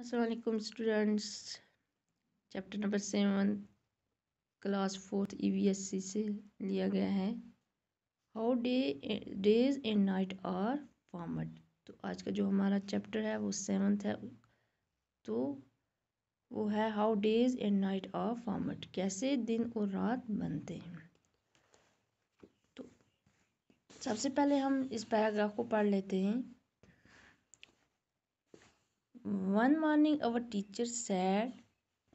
Assalamualaikum students। Chapter number 7 class 4 EVSC से लिया गया है। How days and night are formed. तो आज का जो हमारा चैप्टर है वो 7th है। तो वो है how days and night are formed, कैसे दिन और रात बनते हैं। तो सबसे पहले हम इस पैराग्राफ को पढ़ लेते हैं। One morning our teacher said,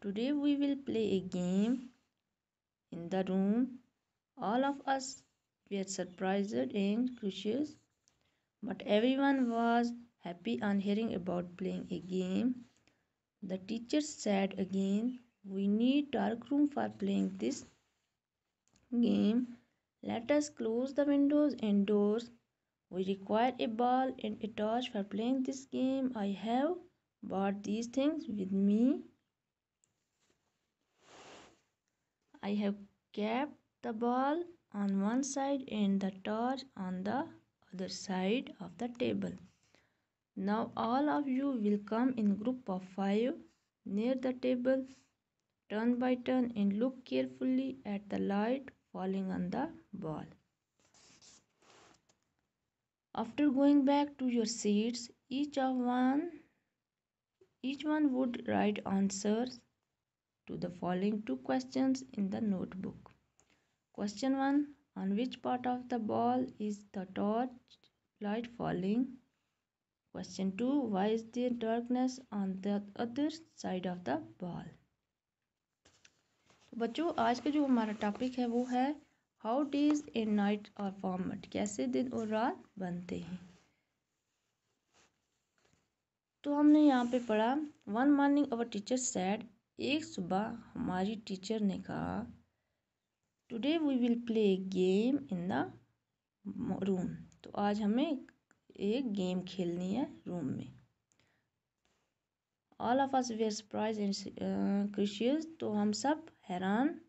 "Today we will play a game." In the room, all of us were surprised and curious, but everyone was happy on hearing about playing a game. The teacher said again, "We need dark room for playing this game. Let us close the windows and doors. We require a ball and a torch for playing this game. I have brought these things with me. I have kept the ball on one side and the torch on the other side of the table. Now all of you will come in group of 5 near the table, turn by turn, and look carefully at the light falling on the ball. After going back to your seats, each one would write answers to the following 2 questions in the notebook. Question 1. On which part of the ball is the torch light falling? Question 2. Why is there darkness on the other side of the ball? तो बच्चों, आज का जो हमारा topic है वो है how days and night are formed, कैसे दिन और रात बनते हैं। तो हमने यहाँ पे पढ़ा one morning our teacher said, एक सुबह हमारी टीचर ने कहा, today we will play game in the room. तो आज हमें एक गेम खेलनी है रूम में। All of us were surprise and curious. तो हम सब हैरान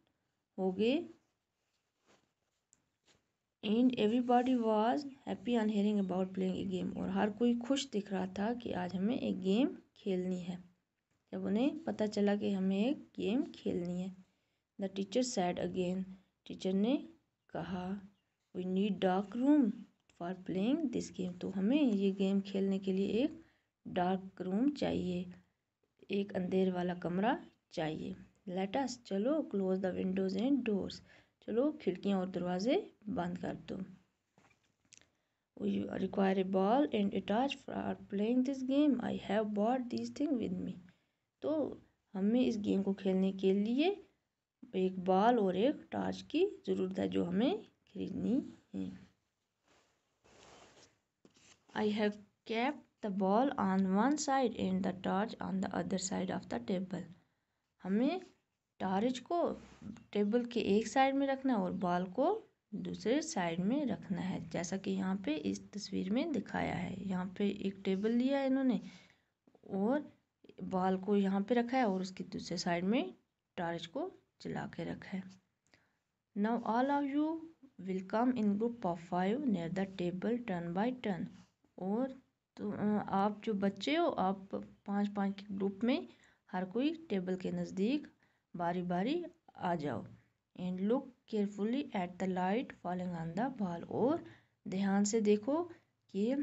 हो गए। And everybody was happy on hearing about playing a game. और हर कोई खुश दिख रहा था कि आज हमें एक गेम खेलनी है। जब उन्हें पता चला कि हमें एक गेम खेलनी है। The teacher said again. Teacher ने कहा, we need dark room for playing this game. तो हमें ये गेम खेलने के लिए एक डार्क रूम चाहिए, एक अंधेर वाला कमरा चाहिए। लेट अस, चलो, close the windows and doors, चलो खिड़कियाँ और दरवाजे बंद कर दो। We require a ball and a torch for playing this game. I have bought this thing with me. तो हमें इस गेम को खेलने के लिए एक बॉल और एक टॉर्च की ज़रूरत है जो हमें खरीदनी है। I have kept the ball on one side and the torch on the other side of the table. हमें टॉर्च को टेबल के एक साइड में रखना है और बॉल को दूसरे साइड में रखना है, जैसा कि यहाँ पे इस तस्वीर में दिखाया है। यहाँ पे एक टेबल लिया है इन्होंने और बॉल को यहाँ पे रखा है और उसकी दूसरे साइड में टॉर्च को जला के रखा है। Now all of you will come in group of 5 near the table, turn by turn. और तो आप जो बच्चे हो, आप 5-5 के ग्रुप में हर कोई टेबल के नज़दीक बारी बारी आ जाओ। And look carefully at the light falling on the ball. और ध्यान से देखो कि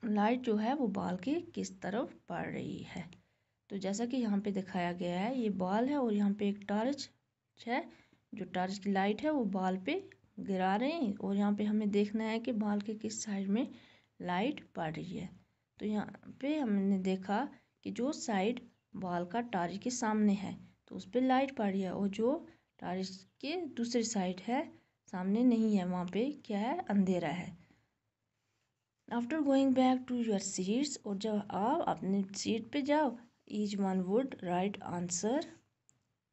लाइट जो है वो बॉल के किस तरफ पड़ रही है। तो जैसा कि यहाँ पे दिखाया गया है, ये बॉल है और यहाँ पे एक टॉर्च है। जो टॉर्च की लाइट है वो बॉल पे गिरा रहे हैं और यहाँ पे हमें देखना है कि बॉल के किस साइड में लाइट पड़ रही है। तो यहाँ पे हमने देखा कि जो साइड बॉल का टॉर्च के सामने है तो उस पर लाइट पड़ रही है, और जो टॉर्च के दूसरी साइड है सामने नहीं है, वहाँ पे क्या है, अंधेरा है। After going back to your seats, और जब आप अपने सीट पे जाओ, each one would write answer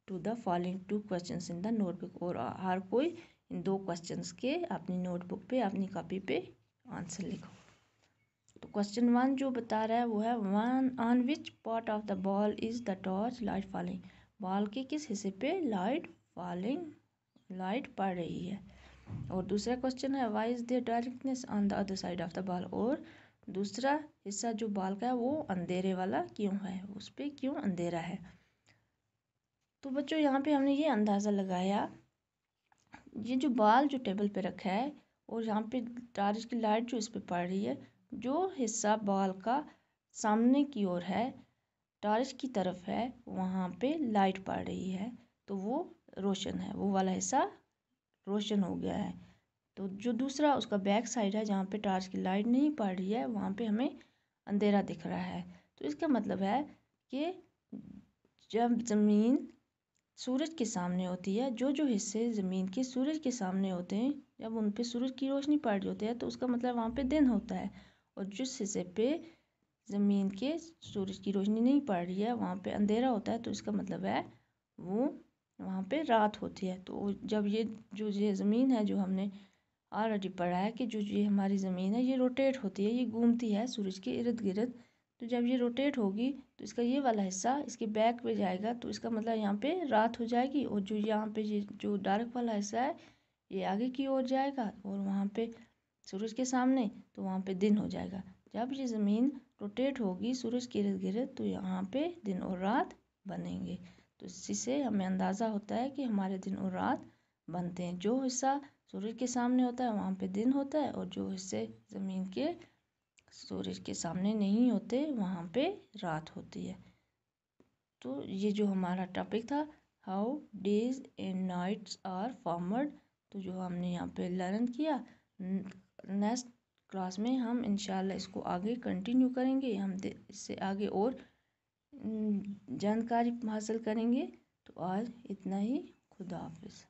to the following 2 questions in the notebook. और हर कोई इन 2 क्वेश्चंस के अपनी नोटबुक पे, अपनी कॉपी पे आंसर लिखो। तो क्वेश्चन 1 जो बता रहा है वो है, one on which part of the ball is the torch light falling. Ball के किस हिस्से पे लाइट पड़ रही है। और दूसरा क्वेश्चन है, why is there darkness on the other side of the ball. और दूसरा हिस्सा जो बाल का है वो अंधेरे वाला क्यों है, उस पर क्यों अंधेरा है। तो बच्चों यहाँ पे हमने ये अंदाज़ा लगाया, ये जो बाल जो टेबल पे रखा है और यहाँ पे टॉर्च की लाइट जो इस पे पड़ रही है, जो हिस्सा बाल का सामने की ओर है, टॉर्च की तरफ है, वहाँ पे लाइट पड़ रही है तो वो रोशन है, वो वाला हिस्सा रोशन हो गया है। तो जो दूसरा उसका बैक साइड है जहाँ पे टॉर्च की लाइट नहीं पड़ रही है, वहाँ पे हमें अंधेरा दिख रहा है। तो इसका मतलब है कि जब ज़मीन सूरज के सामने होती है, जो जो हिस्से ज़मीन के सूरज के सामने होते हैं, जब उन पे सूरज की रोशनी पड़ रही होती है तो उसका मतलब वहाँ पे दिन होता है। और जिस हिस्से पे ज़मीन के सूरज की रोशनी नहीं पड़ रही है, वहाँ पे अंधेरा होता है, तो इसका मतलब है वो वहाँ पे रात होती है। तो जब ये ज़मीन है, जो हमने ऑलरेडी पढ़ा है कि जो ये हमारी ज़मीन है ये रोटेट होती है, ये घूमती है सूरज के इर्द गिर्द। तो जब ये रोटेट होगी तो इसका ये वाला हिस्सा इसके बैक पे जाएगा, तो इसका मतलब यहाँ पे रात हो जाएगी। और जो यहाँ पे ये जो डार्क वाला हिस्सा है ये आगे की ओर जाएगा और वहाँ पे सूरज के सामने, तो वहाँ पे दिन हो जाएगा। जब ये ज़मीन रोटेट होगी सूरज के इर्द गिर्द तो यहाँ पे दिन और रात बनेंगे। तो इसी से हमें अंदाज़ा होता है कि हमारे दिन और रात बनते हैं। जो हिस्सा सूरज के सामने होता है वहाँ पे दिन होता है, और जो हिस्से ज़मीन के सूरज के सामने नहीं होते वहाँ पे रात होती है। तो ये जो हमारा टॉपिक था, how days and nights are formed, तो जो हमने यहाँ पे लर्न किया, नेक्स्ट क्लास में हम इंशाल्लाह इसको आगे कंटिन्यू करेंगे। हम इससे आगे और जानकारी हासिल करेंगे। तो आज इतना ही, खुदा हाफिज़।